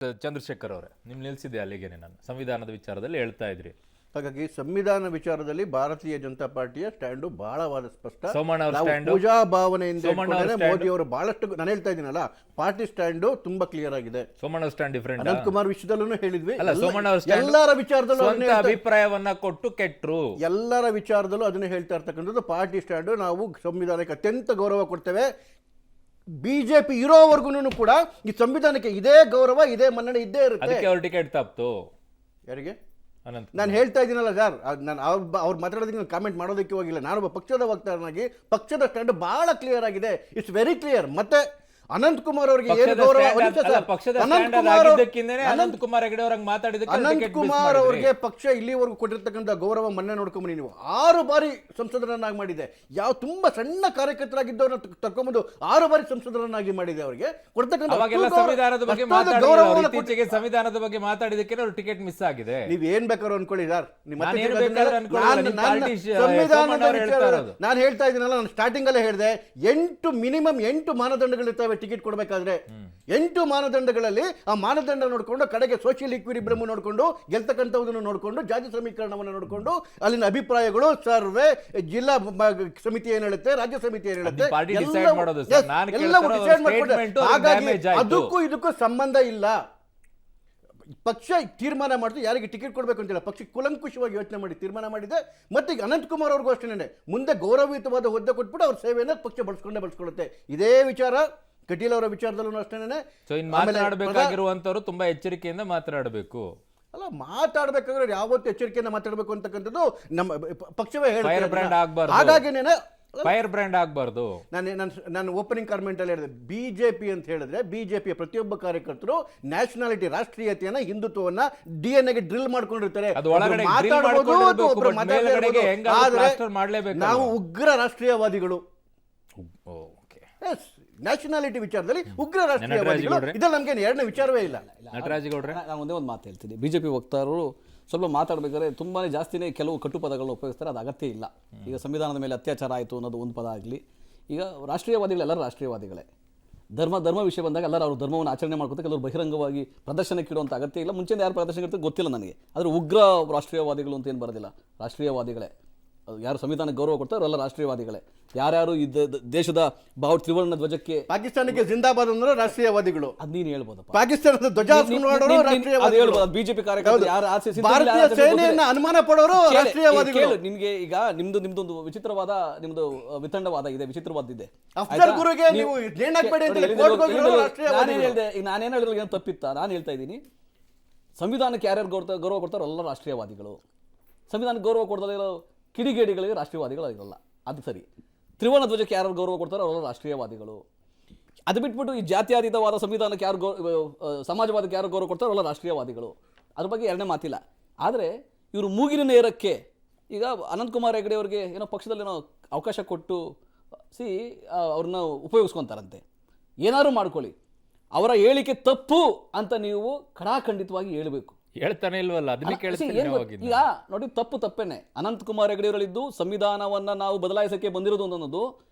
ಚಂದ್ರಶೇಖರ್ ಅವರೇ, ನಿಮ್ ನಿಲ್ಸಿದೆ ಅಲ್ಲಿಗೆನೆ ನಾನು ಸಂವಿಧಾನದ ವಿಚಾರದಲ್ಲಿ ಹೇಳ್ತಾ ಇದ್ರಿ. ಹಾಗಾಗಿ ಸಂವಿಧಾನ ವಿಚಾರದಲ್ಲಿ ಭಾರತೀಯ ಜನತಾ ಪಾರ್ಟಿಯ ಸ್ಟ್ಯಾಂಡು ಬಹಳವಾದ ಸ್ಪಷ್ಟ. ಸೋಮಣ್ಣ ಅವರ ಸ್ಟ್ಯಾಂಡ್, ಪೂಜಾ ಭಾವನೆಯಿಂದ ಮೋದಿ ಅವರು ಬಹಳಷ್ಟು, ನಾನು ಹೇಳ್ತಾ ಇದ್ದೀನಲ್ಲ, ಪಾರ್ಟಿ ಸ್ಟ್ಯಾಂಡು ತುಂಬಾ ಕ್ಲಿಯರ್ ಆಗಿದೆ. ಸೋಮಣ್ಣ ಅವರ ಸ್ಟ್ಯಾಂಡ್ ಡಿಫರೆಂಟ್. ಅನಂತ್ ಕುಮಾರ್ ವಿಷಯದಲ್ಲೂ ಹೇಳಿದ್ವಿ. ಅಲ್ಲ, ಸೋಮಣ್ಣ ಅವರ ಸ್ಟ್ಯಾಂಡ್ ಎಲ್ಲರ ವಿಚಾರದಲ್ಲೂ ಅಭಿಪ್ರಾಯವನ್ನ ಕೊಟ್ಟು ಕೆಟ್ಟರು. ಎಲ್ಲರ ವಿಚಾರದಲ್ಲೂ ಅದನ್ನೇ ಹೇಳ್ತಾ ಇರ್ತಕ್ಕಂಥದ್ದು. ಪಾರ್ಟಿ ಸ್ಟ್ಯಾಂಡು, ನಾವು ಸಂವಿಧಾನಕ್ಕೆ ಅತ್ಯಂತ ಗೌರವ ಕೊಡ್ತೇವೆ. ಬಿಜೆಪಿ ಇರೋವರೆಗೂ ಕೂಡ ಈ ಸಂವಿಧಾನಕ್ಕೆ ಇದೇ ಗೌರವ, ಇದೇ ಮನ್ನಣೆ ಇದ್ದೇ ಇರುತ್ತೆ. ಅದಕ್ಕೆ ಅವ್ರ ಟಿಕೆಟ್ ತಪ್ಪಿತು. ಯಾರಿಗೆ? ಅನಂತ್. ನಾನು ಹೇಳ್ತಾ ಇದ್ದೀನಲ್ಲ ಸರ್, ನಾನು ಅವ್ರು ಮಾತಾಡೋದಕ್ಕೆ ನಾನು ಕಾಮೆಂಟ್ ಮಾಡೋದಕ್ಕೆ ಹೋಗಿಲ್ಲ. ನಾನೊಬ್ಬ ಪಕ್ಷದ ವಕ್ತಾರನಾಗಿ ಪಕ್ಷದ ಸ್ಟ್ಯಾಂಡ್ ಬಹಳ ಕ್ಲಿಯರ್ ಆಗಿದೆ. It's very clear. ಮತ್ತೆ ಅನಂತ್ ಕುಮಾರ್ ಅವರಿಗೆ ಏನು ಗೌರವ? ಅನಂತ್ ಕುಮಾರ್ ಹೆಗಡೆ ಅವರಂಗೆ ಮಾತಾಡಿದಕ್ಕೆ ಅನಂತ್ ಕುಮಾರ್ ಅವರಿಗೆ ಪಕ್ಷ ಇಲ್ಲಿವರೆಗೂ ಕೊಟ್ಟಿರ್ತಕ್ಕಂಥ ಗೌರವ ಮನ್ನಣೆ ನೋಡ್ಕೊಂಬನಿ. ನೀವು 6 ಬಾರಿ ಸಂಸದರನ್ನಾಗಿ ಮಾಡಿದೆ. ಯಾವ ತುಂಬಾ ಸಣ್ಣ ಕಾರ್ಯಕರ್ತರಾಗಿದ್ದವ್ರನ್ನ ತಕೊಂಬಂದು 6 ಬಾರಿ ಸಂಸದರನ್ನಾಗಿ ಮಾಡಿದೆ. ಅವರಿಗೆ ಕೊಡ್ತಕ್ಕಂಥ ಸಂವಿಧಾನದ ಬಗ್ಗೆ ಇತ್ತೀಚೆಗೆ ಸಂವಿಧಾನದ ಬಗ್ಗೆ ಮಾತಾಡಿದಕ್ಕೆ ಅವ್ರ ಟಿಕೆಟ್ ಮಿಸ್ ಆಗಿದೆ. ನೀವ್ ಏನ್ ಬೇಕಾದ್ರೂ ಅನ್ಕೊಳ್ಳಿ ಸರ್. ನಾನು ಹೇಳ್ತಾ ಇದ್ದೀನಲ್ಲ, ನಾನು ಸ್ಟಾರ್ಟಿಂಗ್ ಅಲ್ಲೇ ಹೇಳಿದೆ, ಮಿನಿಮಮ್ 8 ಮಾನದಂಡಗಳಿರ್ತವೆ ಟಿಕೆಟ್ ಕೊಡಬೇಕಾದ್ರೆ. 8 ಮಾನದಂಡಗಳಲ್ಲಿ ಆ ಮಾನದಂಡ ನೋಡಿಕೊಂಡು, ಕಡೆಗೆ ಸೋಷಿಯಲ್ ಇಕ್ವಿಲಿಬ್ರಿಯಂ ನೋಡಿಕೊಂಡು, ಗೆಲ್ತಕ್ಕಂಥದ್ದನ್ನು ನೋಡಿಕೊಂಡು, ಜಾತಿ ಸಮೀಕರಣವನ್ನು ನೋಡಿಕೊಂಡು, ಅಲ್ಲಿನ ಅಭಿಪ್ರಾಯಗಳು, ಸರ್ವೆ, ಜಿಲ್ಲಾ ಸಮಿತಿ ಏನ್ ಹೇಳುತ್ತೆ, ರಾಜ್ಯ ಸಮಿತಿ ಏನ್ ಹೇಳುತ್ತೆ, ಎಲ್ಲವೂ ಡಿಸೈಡ್ ಮಾಡ್ಕೊಂಡು, ಹಾಗಾಗಿ ಅದಕ್ಕೂ ಇದಕ್ಕೂ ಸಂಬಂಧ ಇಲ್ಲ. ಪಕ್ಷ ತೀರ್ಮಾನ ಮಾಡಿದ್ರೆ ಯಾರಿಗೆ ಟಿಕೆಟ್ ಕೊಡಬೇಕು ಅಂತಿಲ್ಲ. ಪಕ್ಷ ಕುಲಂಕುಷವಾಗಿ ಯೋಚನೆ ಮಾಡಿ ತೀರ್ಮಾನ ಮಾಡಿದೆ. ಮತ್ತೆ ಈಗ ಅನಂತ್ ಕುಮಾರ್ ಅವ್ರಿಗೂ ಅಷ್ಟೇನೆ, ಮುಂದೆ ಗೌರವಯುತವಾದ ಹುದ್ದೆ ಕೊಟ್ಬಿಟ್ಟು ಅವ್ರ ಸೇವೆಯನ್ನು ಪಕ್ಷ ಬಳಸ್ಕೊಳ್ಳುತ್ತೆ. ಇದೇ ವಿಚಾರ ಕಟೀಲ್ ಅವರ ವಿಚಾರದಲ್ಲೂ ಅಷ್ಟೇನೆ. ಮಾತನಾಡಬೇಕಾಗಿರುವಂತವ್ರು ತುಂಬಾ ಎಚ್ಚರಿಕೆಯಿಂದ ಮಾತಾಡಬೇಕು. ಅಲ್ಲ, ಮಾತಾಡ್ಬೇಕಾದ್ರೆ ಯಾವತ್ತು ಎಚ್ಚರಿಕೆಯಿಂದ ಮಾತಾಡಬೇಕು ಅಂತಕ್ಕಂಥದ್ದು ನಮ್ಮ ಪಕ್ಷವೇ ಹೇಳುತ್ತೆ. ಹಾಗಾಗಿನೇ ಫೈರ್ ಬ್ರ್ಯಾಂಡ್ ಆಗಬಾರ್ದು. ನಾನು ಓಪನಿಂಗ್ ಕಾಮೆಂಟ್ ಅಲ್ಲಿ ಹೇಳಿದೆ, ಬಿಜೆಪಿ ಅಂತ ಹೇಳಿದ್ರೆ ಬಿಜೆಪಿಯ ಪ್ರತಿಯೊಬ್ಬ ಕಾರ್ಯಕರ್ತರು ನ್ಯಾಷನಾಲಿಟಿ, ರಾಷ್ಟ್ರೀಯತೆಯನ್ನ, ಹಿಂದುತ್ವವನ್ನ DNA ಗೆ ಡ್ರಿಲ್ ಮಾಡ್ಕೊಂಡಿರ್ತಾರೆ. ನಾವು ಉಗ್ರ ರಾಷ್ಟ್ರೀಯವಾದಿಗಳು. ನ್ಯಾಷನಾಲಿಟಿ ವಿಚಾರದಲ್ಲಿ ಉಗ್ರ ರಾಷ್ಟ್ರೀಯವಾದಿಗಳು. ಇದ್ರಲ್ಲಿ ನಮ್ಗೆ ಎರಡನೇ ವಿಚಾರವೇ ಇಲ್ಲ. ನಟರಾಜಗೌಡ್ರೆ, ನಾನು ಒಂದೇ ಒಂದು ಮಾತು ಹೇಳ್ತೀನಿ. ಬಿಜೆಪಿ ವಕ್ತಾರರು ಸ್ವಲ್ಪ ಮಾತಾಡಬೇಕಾದ್ರೆ ತುಂಬಾ ಜಾಸ್ತಿನೇ ಕೆಲವು ಕಟು ಪದಗಳನ್ನು ಉಪಯೋಗಿಸ್ತಾರೆ. ಅದು ಅಗತ್ಯ ಇಲ್ಲ. ಈಗ ಸಂವಿಧಾನದ ಮೇಲೆ ಅತ್ಯಾಚಾರ ಆಯಿತು ಅನ್ನೋದು ಒಂದು ಪದ ಆಗಲಿ. ಈಗ ರಾಷ್ಟ್ರೀಯವಾದಿಗಳೆಲ್ಲರೂ ರಾಷ್ಟ್ರೀಯವಾದಿಗಳೇ. ಧರ್ಮ ವಿಷಯ ಬಂದಾಗ ಎಲ್ಲರೂ ಅವ್ರ ಧರ್ಮವನ್ನು ಆಚರಣೆ ಮಾಡ್ಕೊತಾರೆ. ಕೆಲವರು ಬಹಿರಂಗವಾಗಿ ಪ್ರದರ್ಶನಕ್ಕೆ ಇಡುವಂಥ ಅಗತ್ಯ ಇಲ್ಲ. ಮುಂಚೆನೇ ಯಾರು ಪ್ರದರ್ಶನ ಇರ್ತಾರೆ ಗೊತ್ತಿಲ್ಲ ನನಗೆ. ಆದರೆ ಉಗ್ರ ರಾಷ್ಟ್ರೀಯವಾದಿಗಳು ಅಂತ ಏನು ಬರೋದಿಲ್ಲ, ರಾಷ್ಟ್ರೀಯವಾದಿಗಳೇ. ಯಾರು ಸಂವಿಧಾನಕ್ಕೆ ಗೌರವ ಕೊಡ್ತಾರೆ ಅವರೆಲ್ಲ ರಾಷ್ಟ್ರೀಯವಾದಿಗಳೇ. ಯಾರ್ಯಾರು ಈ ದೇಶದ ತ್ರಿವರ್ಣ ಧ್ವಜಕ್ಕೆ, ಪಾಕಿಸ್ತಾನಕ್ಕೆ ಜಿಂದಾಬಾದ್ ಅಂದ್ರೆ ರಾಷ್ಟ್ರೀಯವಾದಿಗಳು. ಅದ್ ನೀನು ಹೇಳ್ಬೋದಪ್ಪ. ಪಾಕಿಸ್ತಾನದ ಧ್ವಜ ಬಿಜೆಪಿ ಕಾರ್ಯಕರ್ತರು ಭಾರತೀಯ ಸೇನೆಯನ್ನ ಅನುಮಾನ ಪಡೋರು ರಾಷ್ಟ್ರೀಯವಾದಿಗಳು. ನಿಮ್ಗೆ ಈಗ ನಿಮ್ದೊಂದು ವಿಚಿತ್ರವಾದ, ನಿಮ್ದು ವಿತಂಡವಾದ ಇದೆ, ವಿಚಿತ್ರವಾದ ಇದೆ. ನಾನೇನು ಹೇಳಿದ್ರೆ ಏನು ತಪ್ಪಿತ್ತ? ನಾನು ಹೇಳ್ತಾ ಇದ್ದೀನಿ, ಸಂವಿಧಾನಕ್ಕೆ ಯಾರ್ಯಾರು ಗೌರವ ಕೊಡ್ತಾರೋ ಎಲ್ಲ ರಾಷ್ಟ್ರೀಯವಾದಿಗಳು. ಸಂವಿಧಾನಕ್ಕೆ ಗೌರವ ಕೊಡ್ದಲ್ಲ ಕಿಡಿಗೇಡಿಗಳಿಗೆ ರಾಷ್ಟ್ರೀಯವಾದಿಗಳಾಗಿರಲ್ಲ. ಅದು ಸರಿ. ತ್ರಿವರ್ಣ ಧ್ವಜಕ್ಕೆ ಯಾರು ಗೌರವ ಕೊಡ್ತಾರೋ ಅವರೆಲ್ಲ ರಾಷ್ಟ್ರೀಯವಾದಿಗಳು. ಅದು ಬಿಟ್ಬಿಟ್ಟು ಈ ಜಾತ್ಯಾತೀತವಾದ ಸಂವಿಧಾನಕ್ಕೆ ಯಾರು ಸಮಾಜವಾದಕ್ಕೆ ಯಾರು ಗೌರವ ಕೊಡ್ತಾರೋ ಅವರೆಲ್ಲ ರಾಷ್ಟ್ರೀಯವಾದಿಗಳು. ಅದ್ರ ಬಗ್ಗೆ ಎರಡನೇ ಮಾತಿಲ್ಲ. ಆದರೆ ಇವರು ಮೂಗಿನ ನೇರಕ್ಕೆ ಈಗ ಅನಂತ್ ಕುಮಾರ್ ಹೆಗಡೆ ಅವರಿಗೆ ಏನೋ ಪಕ್ಷದಲ್ಲೇನೋ ಅವಕಾಶ ಕೊಟ್ಟು ಅವ್ರನ್ನ ಉಪಯೋಗಿಸ್ಕೊತಾರಂತೆ. ಏನಾದ್ರು ಮಾಡ್ಕೊಳ್ಳಿ, ಅವರ ಹೇಳಿಕೆ ತಪ್ಪು ಅಂತ ನೀವು ಖಡಾಖಂಡಿತವಾಗಿ ಹೇಳಬೇಕು. ಹೇಳ್ತಾನೆ ಇಲ್ವಲ್ಲ, ಅದನ್ನೇ ಈಗ ನೋಡಿ, ತಪ್ಪೇನೆ. ಅನಂತ್ ಕುಮಾರ್ ಹೆಗಡೆ ಅವರಲ್ಲಿದ್ದು ಸಂವಿಧಾನವನ್ನ ನಾವು ಬದಲಾಯಿಸಕ್ಕೆ ಬಂದಿರೋದು ಅನ್ನೋದು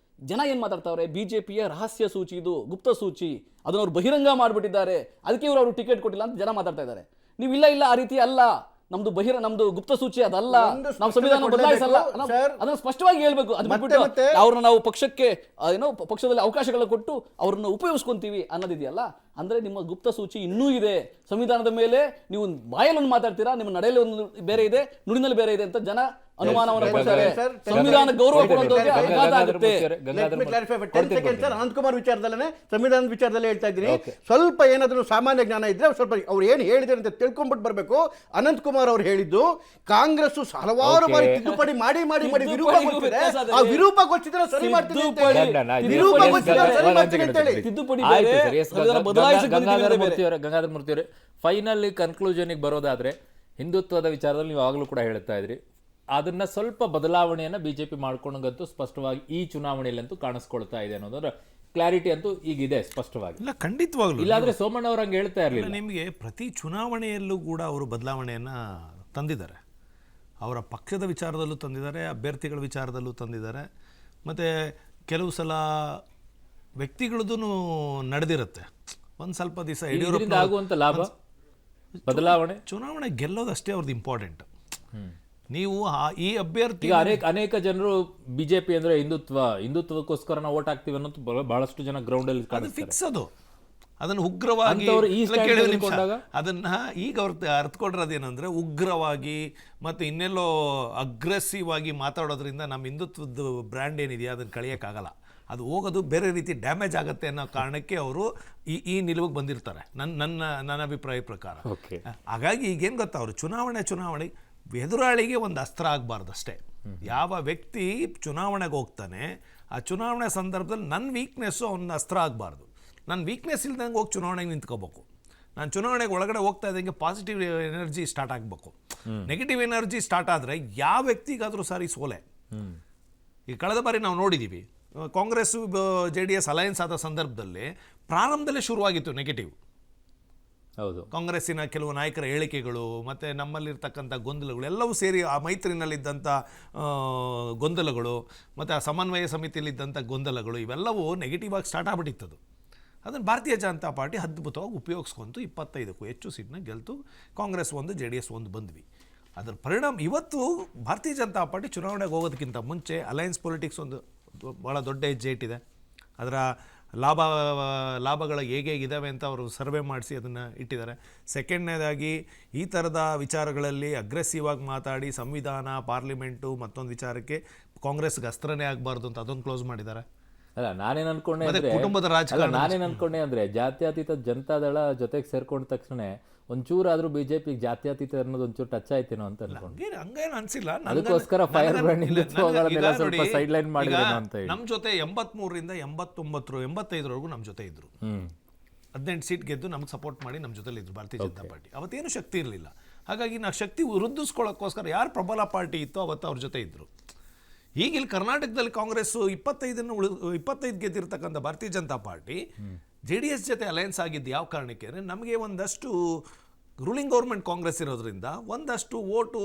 ಜನ ಏನ್ ಮಾತಾಡ್ತಾವ್ರೆ, ಬಿಜೆಪಿಯ ರಹಸ್ಯ ಸೂಚಿ, ಇದು ಗುಪ್ತ ಸೂಚಿ, ಅದನ್ನ ಅವ್ರು ಬಹಿರಂಗ ಮಾಡ್ಬಿಟ್ಟಿದ್ದಾರೆ, ಅದಕ್ಕೆ ಇವರು ಟಿಕೆಟ್ ಕೊಟ್ಟಿಲ್ಲ ಅಂತ ಜನ ಮಾತಾಡ್ತಾ ಇದ್ದಾರೆ. ನೀವು ಇಲ್ಲ ಆ ರೀತಿ ಅಲ್ಲ, ನಮ್ದು ಗುಪ್ತ ಸೂಚಿ ಅದಲ್ಲ, ನಾವು ಸಂವಿಧಾನ ಬದಲಾಯಿಸಲ್ಲ, ಅದನ್ನ ಸ್ಪಷ್ಟವಾಗಿ ಹೇಳ್ಬೇಕು. ಅದು ಬಿಟ್ಬಿಟ್ಟು ಅವ್ರನ್ನ ನಾವು ಪಕ್ಷಕ್ಕೆ ಪಕ್ಷದಲ್ಲಿ ಅವಕಾಶಗಳ ಕೊಟ್ಟು ಅವ್ರನ್ನ ಉಪಯೋಗಿಸ್ಕೊಂತೀವಿ ಅನ್ನೋದಿದೆಯಲ್ಲ, ಅಂದ್ರೆ ನಿಮ್ಮ ಗುಪ್ತ ಸೂಚಿ ಇನ್ನೂ ಇದೆ. ಸಂವಿಧಾನದ ಮೇಲೆ ನೀವು ಬಾಯಲ್ಲಿ ಮಾತಾಡ್ತೀರಾ, ನಿಮ್ಮ ನಡೆಯಲ್ಲಿ ಒಂದು ಬೇರೆ ಇದೆ, ನುಡಿನಲ್ಲಿ ಬೇರೆ ಇದೆ ಅಂತ ಜನ ಅನುಮಾನವನ್ನು ಪಡ್ತಾರೆ. ಸಂವಿಧಾನ ಗೌರವ ಕೊಡುವಂತವ್ರಿಗೆ ಅಪಘಾತ ಆಗುತ್ತೆ. ಅನಂತ್ ಕುಮಾರ್ ವಿಚಾರದಲ್ಲೇ, ಸಂವಿಧಾನದ ವಿಚಾರದಲ್ಲೇ ಹೇಳ್ತಾ ಇದ್ದೀನಿ. ಸ್ವಲ್ಪ ಏನಾದ್ರೂ ಸಾಮಾನ್ಯ ಜ್ಞಾನ ಇದ್ರೆ ಸ್ವಲ್ಪ ಅವ್ರು ಏನು ಹೇಳಿದ್ದಾರೆ ಅಂತ ತಿಳ್ಕೊಂಡ್ಬಿಟ್ಟು ಬರ್ಬೇಕು. ಅನಂತ್ ಕುಮಾರ್ ಅವ್ರು ಹೇಳಿದ್ದು ಕಾಂಗ್ರೆಸ್ ಹಲವಾರು ಬಾರಿ ತಿದ್ದುಪಡಿ ಮಾಡಿ ವಿರೂಪಗೊಳಿಸಿದ್ರೆ, ಆ ವಿರೂಪಗೊಳಿಸಿದ್ರೆ ಸರಿ ಮಾಡ್ತೀನಿ ಅಂತ ಹೇಳಿ. ತಿದ್ದುಪಡಿ ಗಂಗಾಧರ ಮೂರ್ತಿಯವರೇ, ಫೈನಲ್ ಕನ್ಕ್ಲೂಷನ್ ಬರೋದಾದ್ರೆ, ಹಿಂದುತ್ವದ ವಿಚಾರದಲ್ಲಿ ನೀವು ಆಗಲೂ ಕೂಡ ಹೇಳ್ತಾ ಇದ್ರಿ, ಅದನ್ನ ಸ್ವಲ್ಪ ಬದಲಾವಣೆಯನ್ನ ಬಿಜೆಪಿ ಮಾಡ್ಕೊಂಡಂತೂ ಸ್ಪಷ್ಟವಾಗಿ ಈ ಚುನಾವಣೆಯಲ್ಲಂತೂ ಕಾಣಿಸ್ಕೊಳ್ತಾ ಇದೆ ಅನ್ನೋದರ ಕ್ಲಾರಿಟಿ ಅಂತೂ ಈಗಿದೆ ಸ್ಪಷ್ಟವಾಗಿ. ಇಲ್ಲ, ಖಂಡಿತವಾಗ್ಲೂ. ಇಲ್ಲಾಂದ್ರೆ ಸೋಮಣ್ಣ ಅವ್ರು ಹಂಗೆ ಹೇಳ್ತಾ ಇರಲಿಲ್ಲ. ನಿಮಗೆ ಪ್ರತಿ ಚುನಾವಣೆಯಲ್ಲೂ ಕೂಡ ಅವರು ಬದಲಾವಣೆಯನ್ನ ತಂದಿದ್ದಾರೆ. ಅವರ ಪಕ್ಷದ ವಿಚಾರದಲ್ಲೂ ತಂದಿದ್ದಾರೆ, ಅಭ್ಯರ್ಥಿಗಳ ವಿಚಾರದಲ್ಲೂ ತಂದಿದ್ದಾರೆ. ಮತ್ತು ಕೆಲವು ಸಲ ವ್ಯಕ್ತಿಗಳದ್ದು ನಡೆದಿರುತ್ತೆ. ಒಂದು ಸ್ವಲ್ಪ ದಿವಸ ಇದರಿಂದ ಯಡಿಯೂರಪ್ಪ ಆಗುವಂತ ಲಾಭ ಬದಲಾವಣೆ ಚುನಾವಣೆ ಗೆಲ್ಲೋದಷ್ಟೇ ಅವ್ರದ್ದು ಇಂಪಾರ್ಟೆಂಟ್. ನೀವು ಈ ಅಭ್ಯರ್ಥಿ ಈಗ ಅನೇಕ ಜನರು ಬಿಜೆಪಿ ಅಂದ್ರೆ ಹಿಂದುತ್ವಕ್ಕೋಸ್ಕರ ನಾವು ಓಟ್ ಹಾಕ್ತೀವಿ ಅನ್ನೋದು ಬಹಳಷ್ಟು ಜನ ಗ್ರೌಂಡ್ ಅಲ್ಲಿ ಅದು ಕಾಣಿಸ್ತಾರೆ. ಫಿಕ್ಸ್ ಅದು. ಅದನ್ನು ಉಗ್ರವಾಗಿ ಅಂಥವ್ರು ಈ ಇಲ್ಲ, stand ಕೇಳಿ ಒಂದು ಅಲ್ಲಿ ನಿಮಿಷ. ಕೊಂಡಾಗ? ಅದನ್ನ ಈಗ ಅವ್ರು ಅರ್ಥಕೊಂಡಿರೋದೇನಂದ್ರೆ ಉಗ್ರವಾಗಿ ಮತ್ತು ಇನ್ನೆಲ್ಲೋ ಅಗ್ರೆಸಿವ್ ಆಗಿ ಮಾತಾಡೋದ್ರಿಂದ ನಮ್ಮ ಹಿಂದುತ್ವದ ಬ್ರ್ಯಾಂಡ್ ಏನಿದೆಯಾ ಅದನ್ನು ಕಳಿಯೋಕ್ಕಾಗಲ್ಲ. ಅದು ಹೋಗೋದು ಬೇರೆ ರೀತಿ ಡ್ಯಾಮೇಜ್ ಆಗುತ್ತೆ ಅನ್ನೋ ಕಾರಣಕ್ಕೆ ಅವರು ಈ ನಿಲುವಿಗೆ ಬಂದಿರ್ತಾರೆ ನನ್ನ ಅಭಿಪ್ರಾಯ ಪ್ರಕಾರ. Okay. ಹಾಗಾಗಿ ಈಗೇನು ಗೊತ್ತಾ, ಅವರು ಚುನಾವಣೆ ಎದುರಾಳಿಗೆ ಒಂದು ಅಸ್ತ್ರ ಆಗಬಾರ್ದು ಅಷ್ಟೇ. ಯಾವ ವ್ಯಕ್ತಿ ಚುನಾವಣೆಗೆ ಹೋಗ್ತಾನೆ ಆ ಚುನಾವಣೆ ಸಂದರ್ಭದಲ್ಲಿ ನನ್ನ ವೀಕ್ನೆಸ್ಸು ಅವನ ಅಸ್ತ್ರ ಆಗಬಾರ್ದು. ನನ್ನ ವೀಕ್ನೆಸ್ ಇಲ್ದಂಗೆ ಹೋಗಿ ಚುನಾವಣೆಗೆ ನಿಂತ್ಕೋಬೇಕು. ನಾನು ಚುನಾವಣೆಗೆ ಒಳಗಡೆ ಹೋಗ್ತಾ ಇದ್ದಂಗೆ ಪಾಸಿಟಿವ್ ಎನರ್ಜಿ ಸ್ಟಾರ್ಟ್ ಆಗಬೇಕು. ನೆಗೆಟಿವ್ ಎನರ್ಜಿ ಸ್ಟಾರ್ಟ್ ಆದರೆ ಯಾವ ವ್ಯಕ್ತಿಗಾದರೂ ಸಾರಿ ಸೋಲೆ. ಈ ಕಳೆದ ಬಾರಿ ನಾವು ನೋಡಿದ್ದೀವಿ, ಕಾಂಗ್ರೆಸ್ JDS ಅಲಯನ್ಸ್ ಆದ ಸಂದರ್ಭದಲ್ಲಿ ಪ್ರಾರಂಭದಲ್ಲೇ ಶುರುವಾಗಿತ್ತು ನೆಗೆಟಿವ್. ಹೌದು, ಕಾಂಗ್ರೆಸ್ಸಿನ ಕೆಲವು ನಾಯಕರ ಹೇಳಿಕೆಗಳು ಮತ್ತು ನಮ್ಮಲ್ಲಿರ್ತಕ್ಕಂಥ ಗೊಂದಲಗಳು ಎಲ್ಲವೂ ಸೇರಿ ಆ ಮೈತ್ರಿನಲ್ಲಿದ್ದಂಥ ಗೊಂದಲಗಳು ಮತ್ತು ಆ ಸಮನ್ವಯ ಸಮಿತಿಯಲ್ಲಿದ್ದಂಥ ಗೊಂದಲಗಳು ಇವೆಲ್ಲವೂ ನೆಗೆಟಿವ್ ಆಗಿ ಸ್ಟಾರ್ಟ್ ಆಗಿಬಿಟ್ಟಿತ್ತದು. ಅದನ್ನು ಭಾರತೀಯ ಜನತಾ ಪಾರ್ಟಿ ಅದ್ಭುತವಾಗಿ ಉಪಯೋಗಿಸ್ಕೊಂತು 25ಕ್ಕೂ ಹೆಚ್ಚು ಸೀಟ್ನ ಗೆಲ್ತು. ಕಾಂಗ್ರೆಸ್ 1 JDS 1 ಬಂದ್ವಿ. ಅದರ ಪರಿಣಾಮ ಇವತ್ತು ಭಾರತೀಯ ಜನತಾ ಪಾರ್ಟಿ ಚುನಾವಣೆಗೆ ಹೋಗೋದಕ್ಕಿಂತ ಮುಂಚೆ ಅಲಯನ್ಸ್ ಪೊಲಿಟಿಕ್ಸ್ ಒಂದು ಭಾಳ ದೊಡ್ಡ ಹೆಜ್ಜೆ ಇಟ್ಟಿದೆ. ಅದರ ಲಾಭಗಳು ಹೇಗಿದ್ದಾವೆ ಅಂತ ಅವರು ಸರ್ವೆ ಮಾಡಿಸಿ ಅದನ್ನು ಇಟ್ಟಿದ್ದಾರೆ. ಸೆಕೆಂಡ್ನೇದಾಗಿ ಈ ಥರದ ವಿಚಾರಗಳಲ್ಲಿ ಅಗ್ರೆಸಿವ್ ಆಗಿ ಮಾತಾಡಿ ಸಂವಿಧಾನ, ಪಾರ್ಲಿಮೆಂಟು ಮತ್ತೊಂದು ವಿಚಾರಕ್ಕೆ ಕಾಂಗ್ರೆಸ್ಗೆ ಅಸ್ತ್ರನೇ ಆಗಬಾರ್ದು ಅಂತ ಅದೊಂದು ಕ್ಲೋಸ್ ಮಾಡಿದ್ದಾರೆ. ಅಲ್ಲ ನಾನೇನ್ ಅನ್ಕೊಂಡೆ ಮತ್ತೆ ಅಂದ್ರೆ ಕುಟುಂಬದ ರಾಜಕಾರಣ ನಾನೇನ್ ಅನ್ಕೊಂಡೆ ಅಂದ್ರೆ ಜಾತ್ಯತೀತ ಜನತಾದಳ ಜೊತೆಗೆ ಸೇರ್ಕೊಂಡ ತಕ್ಷಣ ಒಂಚೂರಾದ್ರೂ ಬಿಜೆಪಿ ಜಾತ್ಯತೀತ ಅನ್ನೋದು ಒಂಚೂರು ಟಚ್ ಆಯ್ತೇನೋ ಅಂತ ಅನ್ಕೊಂಡೆ. ಹಂಗೇನು ಅನಿಸಿಲ್ಲ. ಅದಕ್ಕೋಸ್ಕರ ಫೈರ್ ಬ್ರ್ಯಾಂಡ್ ಹಿಂದುತ್ವಗಳನ್ನೆಲ್ಲ ಸ್ವಲ್ಪ ಸೈಡ್ ಲೈನ್ ಮಾಡಿದ್ರೇನೋ ಅಂತ ಹೇಳಿ. ನಮ್ಮ ಜೊತೆ 83ರಿಂದ 85ವರೆಗೂ ನಮ್ಮ ಜೊತೆ ಇದ್ರು. 18 ಸೀಟ್ ಗೆದ್ದು ನಮ್ಗೆ ಸಪೋರ್ಟ್ ಮಾಡಿ ನಮ್ಮ ಜೊತೆಲಿ ಇದ್ರು ಭಾರತೀಯ ಜನತಾ ಪಾರ್ಟಿ. ಅವತ್ತೇನು ಶಕ್ತಿ ಇರಲಿಲ್ಲ. ಹಾಗಾಗಿ ನಾವು ಶಕ್ತಿ ವೃದ್ಧಿಸ್ಕೊಳ್ಳೋಕ್ಕೋಸ್ಕರ ಯಾರು ಪ್ರಬಲ ಪಾರ್ಟಿ ಇತ್ತೋ ಅವತ್ತು ಅವ್ರ ಜೊತೆ ಇದ್ರು. ಈಗ ಇಲ್ಲಿ ಕರ್ನಾಟಕದಲ್ಲಿ ಕಾಂಗ್ರೆಸ್ 25 ಗೆದ್ದಿರ್ತಕ್ಕಂಥ ಭಾರತೀಯ ಜನತಾ ಪಾರ್ಟಿ JDS ಜೊತೆ ಅಲಯನ್ಸ್ ಆಗಿದ್ದು ಯಾವ ಕಾರಣಕ್ಕೆ ಅಂದರೆ ನಮಗೆ ಒಂದಷ್ಟು ರೂಲಿಂಗ್ ಗೌರ್ಮೆಂಟ್ ಕಾಂಗ್ರೆಸ್ ಇರೋದ್ರಿಂದ ಒಂದಷ್ಟು ಓಟು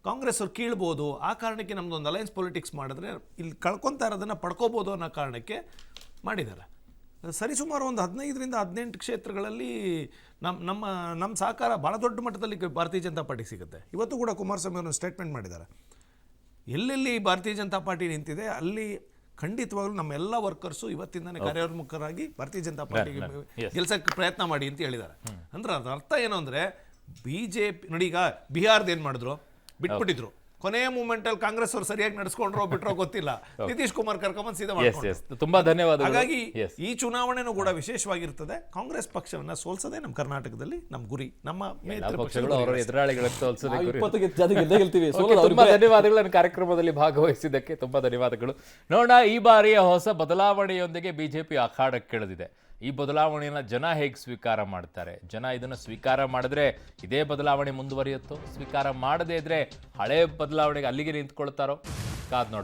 ಕಾಂಗ್ರೆಸ್ ಅವ್ರು ಕೀಳ್ಬೋದು. ಆ ಕಾರಣಕ್ಕೆ ನಮ್ಮದೊಂದು ಅಲಯನ್ಸ್ ಪೊಲಿಟಿಕ್ಸ್ ಮಾಡಿದ್ರೆ ಇಲ್ಲಿ ಕಳ್ಕೊತಾ ಇರೋದನ್ನು ಪಡ್ಕೋಬೋದು ಅನ್ನೋ ಕಾರಣಕ್ಕೆ ಮಾಡಿದ್ದಾರೆ. ಸರಿಸುಮಾರು ಒಂದು 15ರಿಂದ 18 ಕ್ಷೇತ್ರಗಳಲ್ಲಿ ನಮ್ಮ ಸಹಕಾರ ಭಾಳ ದೊಡ್ಡ ಮಟ್ಟದಲ್ಲಿ ಭಾರತೀಯ ಜನತಾ ಪಾರ್ಟಿ ಸಿಗುತ್ತೆ. ಇವತ್ತು ಕೂಡ ಕುಮಾರಸ್ವಾಮಿ ಅವರು ಸ್ಟೇಟ್ಮೆಂಟ್ ಮಾಡಿದ್ದಾರೆ, ಎಲ್ಲೆಲ್ಲಿ ಭಾರತೀಯ ಜನತಾ ಪಾರ್ಟಿ ನಿಂತಿದೆ ಅಲ್ಲಿ ಖಂಡಿತವಾಗ್ಲೂ ನಮ್ಮ ಎಲ್ಲ ವರ್ಕರ್ಸು ಇವತ್ತಿಂದನೇ ಕಾರ್ಯೋನ್ಮುಖರಾಗಿ ಭಾರತೀಯ ಜನತಾ ಪಾರ್ಟಿಗೆ ಗೆಲ್ಸಕ್ಕೆ ಪ್ರಯತ್ನ ಮಾಡಿ ಅಂತ ಹೇಳಿದ್ದಾರೆ. ಅಂದ್ರೆ ಅದ್ರ ಅರ್ಥ ಏನು ಅಂದರೆ BJP ನೋಡಿ, ಈಗ ಬಿಹಾರ್ದು ಏನು ಮಾಡಿದ್ರು, ಬಿಟ್ಬಿಟ್ಟಿದ್ರು. ಕೊನೆಯ ಮೂಮೆಂಟಲ್ಲಿ ಕಾಂಗ್ರೆಸ್ ಅವರು ಸರಿಯಾಗಿ ನಡೆಸ್ಕೊಂಡ್ರೋ ಬಿಟ್ರೋ ಗೊತ್ತಿಲ್ಲ, ನಿತೀಶ್ ಕುಮಾರ್ ಕರ್ಕೊಂಬಂದು ಸೀದಾ ಮಾಡ್ಕೊಂಡು. ತುಂಬಾ ಧನ್ಯವಾದ. ಹಾಗಾಗಿ ಈ ಚುನಾವಣೆನೂ ಕೂಡ ವಿಶೇಷವಾಗಿರ್ತದೆ. ಕಾಂಗ್ರೆಸ್ ಪಕ್ಷವನ್ನ ಸೋಲ್ಸೋದೇ ನಮ್ಮ ಕರ್ನಾಟಕದಲ್ಲಿ ನಮ್ಮ ಗುರಿ. ನಮ್ಮ ಪಕ್ಷಗಳು ಅವರ ಎದುರಾಳಿಗಳನ್ನು ಸೋಲಿಸೋದೇ ಗುರಿ. 20 ಜನ ಗೆದ್ದೇ ಗೆಲ್ತೀವಿ. ತುಂಬಾ ಧನ್ಯವಾದಗಳು ನನ್ನ ಕಾರ್ಯಕ್ರಮದಲ್ಲಿ ಭಾಗವಹಿಸಿದ್ದಕ್ಕೆ. ತುಂಬಾ ಧನ್ಯವಾದಗಳು. ನೋಡೋಣ, ಈ ಬಾರಿಯ ಹೊಸ ಬದಲಾವಣೆಯೊಂದಿಗೆ ಬಿಜೆಪಿ ಅಖಾಡಕ್ಕಿಳಿದಿದೆ. ಈ ಬದಲಾವಣೆಯನ್ನು ಜನ ಹೇಗೆ ಸ್ವೀಕಾರ ಮಾಡ್ತಾರೆ? ಜನ ಇದನ್ನು ಸ್ವೀಕಾರ ಮಾಡಿದ್ರೆ ಇದೇ ಬದಲಾವಣೆ ಮುಂದುವರಿಯುತ್ತೋ? ಸ್ವೀಕಾರ ಮಾಡದೇ ಇದ್ರೆ ಹಳೆ ಬದಲಾವಣೆಗೆ ಅಲ್ಲಿಗೆ ನಿಂತ್ಕೊಳ್ತಾರೋ? ಕಾದ್ ನೋಡ್ಬೇಕು.